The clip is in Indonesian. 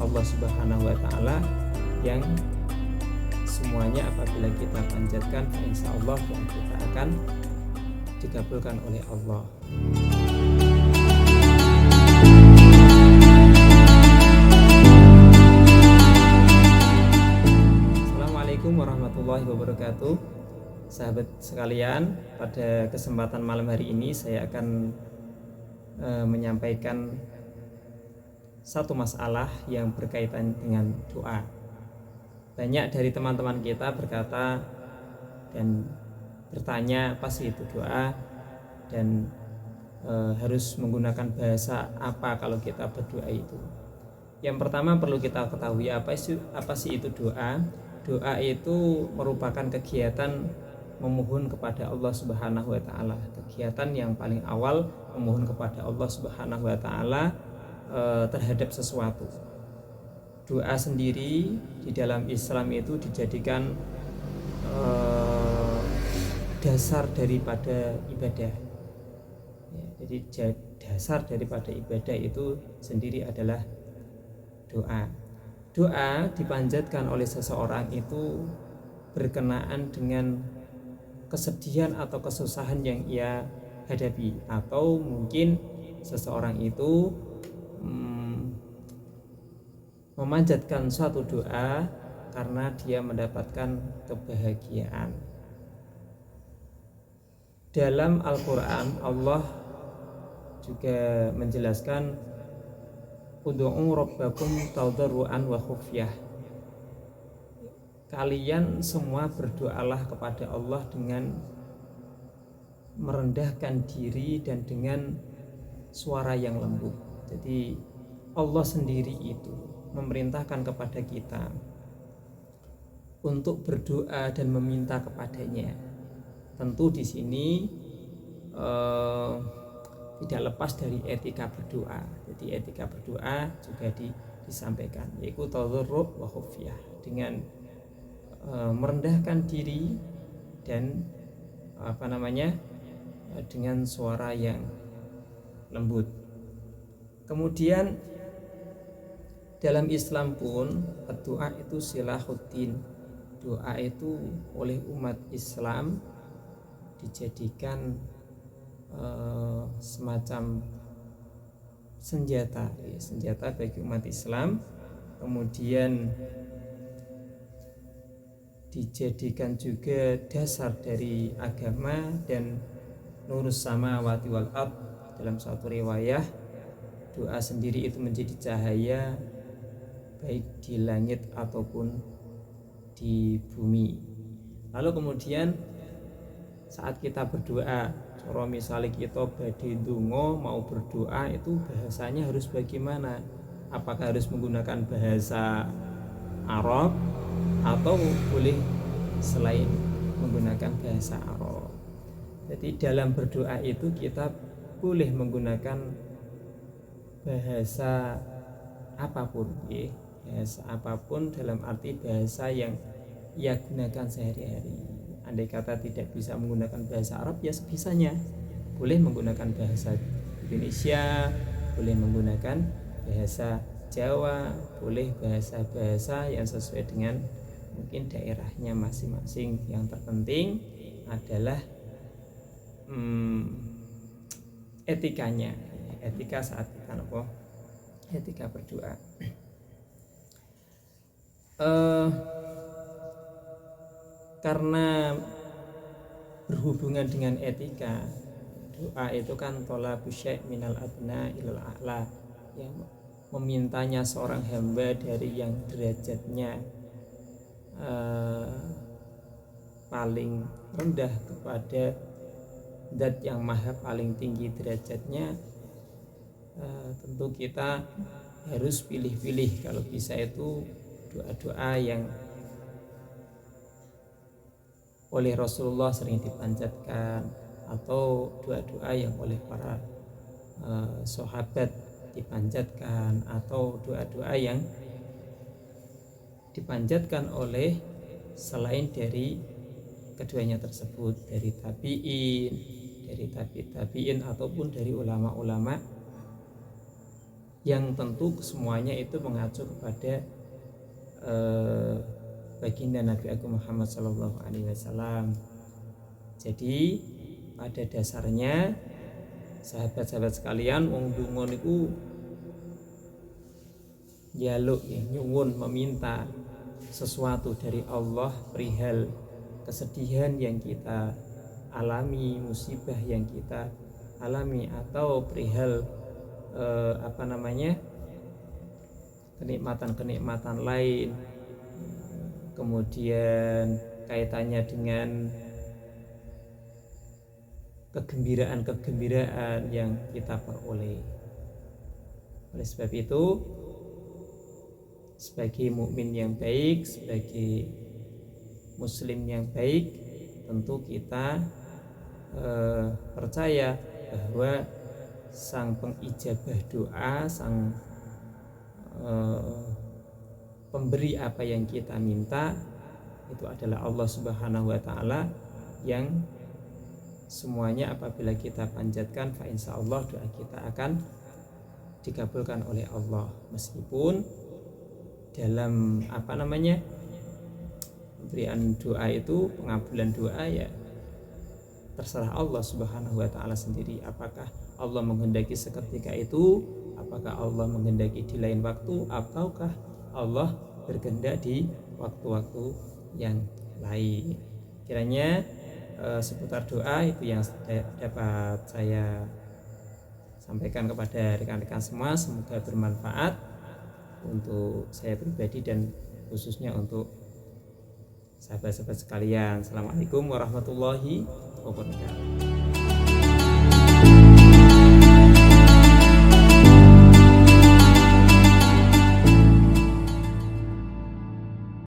Allah Subhanahu wa taala yang semuanya apabila kita panjatkan insya Allah kita akan dikabulkan oleh Allah. Assalamualaikum warahmatullahi wabarakatuh. Sahabat sekalian, pada kesempatan malam hari ini saya akan menyampaikan satu masalah yang berkaitan dengan doa. Banyak dari teman-teman kita berkata dan bertanya apa sih itu doa, dan harus menggunakan bahasa apa kalau kita berdoa itu. Yang pertama perlu kita ketahui apa sih itu doa. Doa itu merupakan kegiatan memohon kepada Allah Subhanahu wa taala. Kegiatan yang paling awal memohon kepada Allah Subhanahu wa taala terhadap sesuatu. Doa sendiri di dalam Islam itu dijadikan dasar daripada ibadah. Jadi dasar daripada ibadah itu sendiri adalah doa. Doa dipanjatkan oleh seseorang itu berkenaan dengan kesedihan atau kesusahan yang ia hadapi, atau mungkin seseorang itu memanjatkan suatu doa karena dia mendapatkan kebahagiaan. Dalam Al-Quran Allah juga menjelaskan ud'u rabbakum tadarruan wa khufyah. Kalian semua berdoalah kepada Allah dengan merendahkan diri dan dengan suara yang lembut. Jadi Allah sendiri itu memerintahkan kepada kita untuk berdoa dan meminta kepadanya. Tentu di sini tidak lepas dari etika berdoa. Jadi etika berdoa juga disampaikan, yaitu tadarru' wa khufyah, dengan merendahkan diri dan dengan suara yang lembut. Kemudian dalam Islam pun doa itu silahuddin. Doa itu oleh umat Islam dijadikan semacam senjata bagi umat Islam. Kemudian dijadikan juga dasar dari agama, dan nurus samawati wal ard. Dalam suatu riwayah, doa sendiri itu menjadi cahaya baik di langit ataupun di bumi. Lalu kemudian saat kita berdoa, kalau misalnya kita badhe ndonga mau berdoa, itu bahasanya harus bagaimana? Apakah harus menggunakan bahasa Arab atau boleh selain menggunakan bahasa Arab? Jadi dalam berdoa itu kita boleh menggunakan bahasa apapun, bahasa apapun dalam arti bahasa yang ia gunakan sehari-hari. Andai kata tidak bisa menggunakan bahasa Arab, ya sebisanya. Boleh menggunakan bahasa Indonesia, boleh menggunakan bahasa Jawa, boleh bahasa-bahasa yang sesuai dengan mungkin daerahnya masing-masing. Yang terpenting adalah etikanya, etika saat kita etika berdoa. Karena berhubungan dengan etika, doa itu kan tolabus syai' minal adna ilal a'la, yang memintanya seorang hamba dari yang derajatnya paling rendah kepada zat yang maha paling tinggi derajatnya. Tentu kita harus pilih-pilih, kalau bisa itu doa-doa yang oleh Rasulullah sering dipanjatkan, atau doa-doa yang oleh para sahabat dipanjatkan, atau doa-doa yang dipanjatkan oleh selain dari keduanya tersebut, dari tabi'in, dari tabi'in ataupun dari ulama-ulama yang tentu semuanya itu mengacu kepada baginda Nabi Agung Muhammad Sallallahu Alaihi Wasallam. Jadi pada dasarnya sahabat-sahabat sekalian, wong donga niku njaluk nyuwun meminta sesuatu dari Allah perihal kesedihan yang kita alami, musibah yang kita alami, atau perihal kenikmatan-kenikmatan lain, kemudian kaitannya dengan kegembiraan yang kita peroleh. Oleh sebab itu, sebagai mukmin yang baik, sebagai muslim yang baik, tentu kita percaya bahwa sang pengijabah doa, sang pemberi apa yang kita minta itu adalah Allah Subhanahu wa taala, yang semuanya apabila kita panjatkan, fa insyaallah doa kita akan dikabulkan oleh Allah. Meskipun dalam pemberian doa itu, pengabulan doa ya terserah Allah Subhanahu wa taala sendiri. Apakah Allah menghendaki seketika itu, apakah Allah menghendaki di lain waktu, ataukah Allah berkehendak di waktu-waktu yang lain. Kiranya seputar doa itu yang dapat saya sampaikan kepada rekan-rekan semua. Semoga bermanfaat untuk saya pribadi dan khususnya untuk sahabat-sahabat sekalian. Assalamualaikum warahmatullahi wabarakatuh.